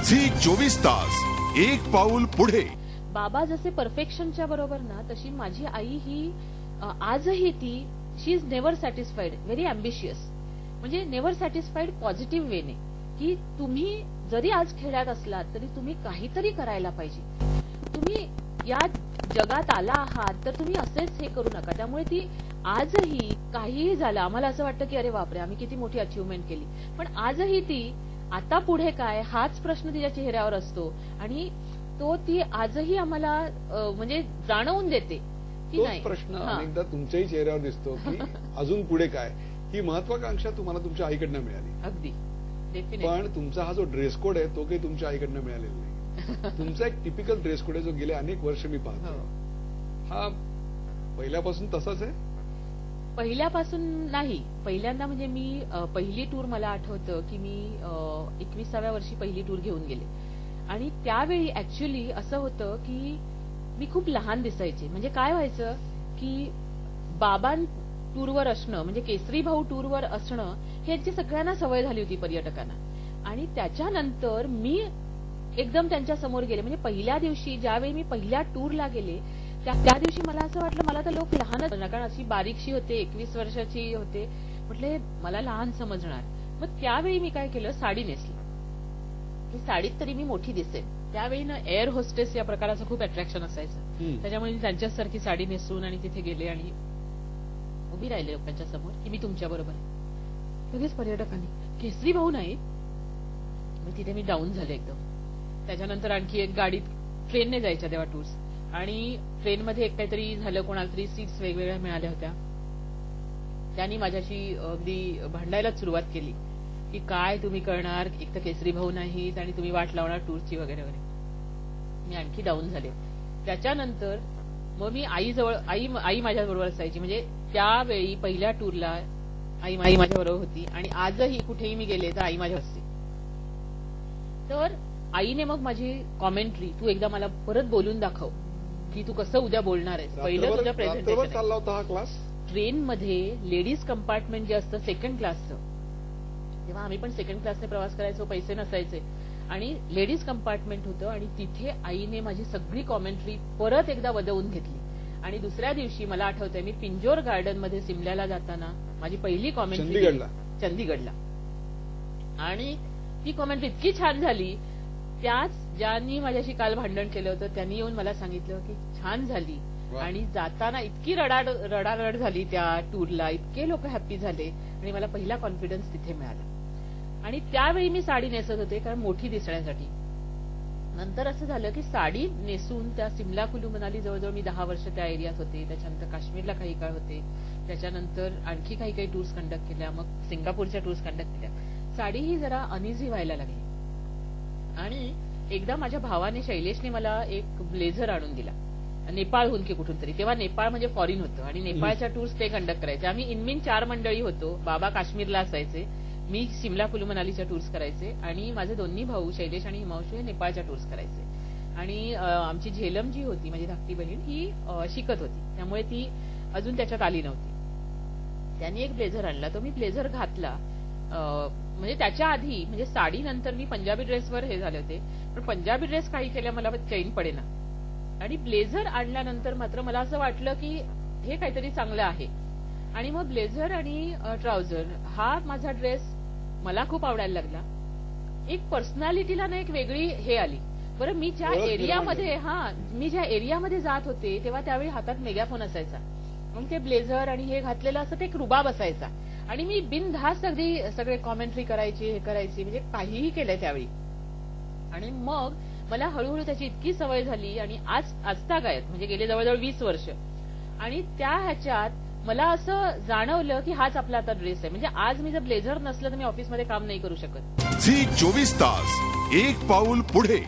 Zee 24 तास एक पाऊल पुढे. बाबा जसे परफेक्शनच्या बरोबर ना, तशी माझी आई ही आजही ती शी इज नेव्हर सॅटिस्फाईड, व्हेरी अँबिशियस. म्हणजे नेव्हर सॅटिस्फाईड पॉझिटिव्ह वेने, की तुम्ही जरी आज खेड्यात असलात तरी तुम्ही काहीतरी करायला पाहिजे. तुम्ही या जगात आला आहात तर तुम्ही असेच हे करू नका. त्यामुळे ती आजही काहीही झालं, आम्हाला असं वाटतं की अरे बापरे आम्ही किती मोठी अचिव्हमेंट केली, पण आजही ती आता पुढे काय हाच प्रश्न तिच्या चेहऱ्यावर असतो आणि तो ती आजही आम्हाला म्हणजे जाणवून देते की नाही. प्रश्न अनेकदा तुमच्याही चेहऱ्यावर दिसतो की अजून पुढे काय. ही महत्वाकांक्षा तुम्हाला तुमच्या आईकडनं मिळाली. अगदी पण तुमचा हा जो ड्रेस कोड आहे तो काही तुमच्या आईकडनं मिळालेला नाही. तुमचा एक टिपिकल ड्रेस कोड आहे जो गेले अनेक वर्ष मी पाहतो. हा पहिल्यापासून तसाच आहे? पहिल्यापासून नाही. पहिल्यांदा म्हणजे मी पहिली टूर मला आठवतं की मी 21व्या वर्षी पहिली टूर घेऊन गेले आणि त्यावेळी ऍक्च्युली असं होतं की मी खूप लहान दिसायचे. म्हणजे काय व्हायचं की बाबां टूरवर असणं म्हणजे केसरी भाऊ टूरवर असणं ह्याची सगळ्यांना सवय झाली होती पर्यटकांना. आणि त्याच्यानंतर मी एकदम त्यांच्या समोर गेले. म्हणजे पहिल्या दिवशी ज्यावेळी मी पहिल्या टूरला गेले त्या दिवशी मला असं वाटलं मला तर लोक लहानच, कारण अशी बारीकशी होते, 21 वर्षाची होते, म्हटले मला लहान समजणार. मग त्यावेळी मी काय केलं, साडी नेसली की साडीत तरी मी मोठी दिसेल. त्यावेळी ना एअर होस्टेस या प्रकाराचं खूप अट्रॅक्शन असायचं. त्याच्यामुळे मी त्यांच्यासारखी साडी नेसून आणि तिथे गेले आणि उभी राहिले लोकांच्या समोर की मी तुमच्या बरोबर आहे. लगेच पर्यटकांनी केसरी भाऊ नाही. मग तिथे मी डाऊन झाले एकदम. त्याच्यानंतर आणखी एक गाडीत ट्रेनने जायच्या तेव्हा टूर्स, आणि ट्रेनमध्ये एक काहीतरी झालं, कोणाला तरी सीट्स वेगवेगळ्या मिळाल्या होत्या. त्यांनी माझ्याशी अगदी भांडायलाच सुरुवात केली की काय तुम्ही करणार, एक तर केसरी भाऊ नाहीत आणि तुम्ही वाट लावणार टूरची वगैरे वगैरे. मी आणखी डाऊन झाले. त्याच्यानंतर मग मी आईजवळ, आई माझ्याबरोबर असायची. म्हणजे त्यावेळी पहिल्या टूरला आई माझ्याबरोबर होती आणि आजही कुठेही मी गेले तर आई माझ्या असते. तर आईने मग माझी कॉमेंट्री, तू एकदा मला परत बोलून दाखव की तू कसं उद्या बोलणार आहेस. पहिलं तुझं प्रेझेंटेशन चालला होता हा क्लास. ट्रेनमध्ये लेडीज कंपार्टमेंट जे असतं सेकंड क्लासचं, तेव्हा आम्ही पण सेकंड क्लासने प्रवास करायचो, पैसे नसायचे आणि लेडीज कंपार्टमेंट होतं आणि तिथे आईने माझी सगळी कॉमेंट्री परत एकदा वदवून घेतली. आणि दुसऱ्या दिवशी मला आठवतंय मी पिंजोर गार्डन मध्ये सिमल्याला जाताना माझी पहिली कॉमेंट्री चंदीगडला, आणि ती कॉमेंट्री इतकी छान झाली. त्याच ज्यांनी माझ्याशी काल भांडण केलं होतं त्यांनी येऊन मला सांगितलं की छान झाली. आणि जाताना इतकी रडारड झाली त्या टूरला, इतके लोक हॅप्पी झाले आणि मला पहिला कॉन्फिडन्स तिथे मिळाला. आणि त्यावेळी मी साडी नेसत होते कारण मोठी दिसण्यासाठी. नंतर असं झालं की साडी नेसून त्या सिमला कुलू मनाली जवळजवळ मी 10 वर्ष त्या एरियात होते. त्याच्यानंतर काश्मीरला काही काळ होते. त्याच्यानंतर आणखी काही टूर्स कंडक्ट केल्या, मग सिंगापूरच्या टूर्स कंडक्ट केल्या. साडी ही जरा अनइझी व्हायला लागली. आणि एकदा माझ्या भावाने शैलेशने मला एक ब्लेझर आणून दिला नेपाळहून की कुठून तरी. तेव्हा नेपाळ म्हणजे फॉरिन होतं आणि नेपाळच्या टूर्स ते कंडक्ट करायचे. आम्ही इनमिन 4 मंडळी होतो. बाबा काश्मीरला असायचे, मी शिमला कुलू मनालीच्या टूर्स करायचे आणि माझे दोन्ही भाऊ शैलेश आणि हिमांशू हे नेपाळच्या टूर्स करायचे. आणि आमची झेलम जी होती माझी धाकटी बहीण ही शिकत होती, त्यामुळे ती अजून त्याच्यात आली नव्हती. त्यांनी एक ब्लेझर आणला, तो मी ब्लेझर घातला. म्हणजे त्याच्या आधी म्हणजे साडी नंतर मी पंजाबी ड्रेसवर हे झाले होते, पण पंजाबी ड्रेस काही केल्या मला चैन पडेना. आणि ब्लेझर आणल्यानंतर मात्र मला असं वाटलं की हे काहीतरी चांगलं आहे. आणि मग ब्लेझर आणि ट्राउझर हा माझा ड्रेस मला खूप आवडायला लागला. एक पर्सनॅलिटीला ना एक वेगळी हे आली. बरं मी ज्या एरियामध्ये जात होते तेव्हा त्यावेळी हातात मेगाफोन असायचा, मग ते ब्लेझर आणि हे घातलेलं असं ते एक रुबाब असायचा आणि मी बिनधास्त अगदी सगळे कॉमेंट्री करायची, हे करायची, म्हणजे काहीही केलंय त्यावेळी. आणि मग मला हळूहळू त्याची इतकी सवय झाली आणि आजतागायत म्हणजे गेले जवळजवळ 20 वर्ष. आणि त्या ह्याच्यात मला असं जाणवलं की हाच आपला आता ड्रेस आहे. म्हणजे आज मी जर ब्लेझर नसलं तर मी ऑफिसमध्ये काम नाही करू शकत. झी 24 तास एक पाऊल पुढे.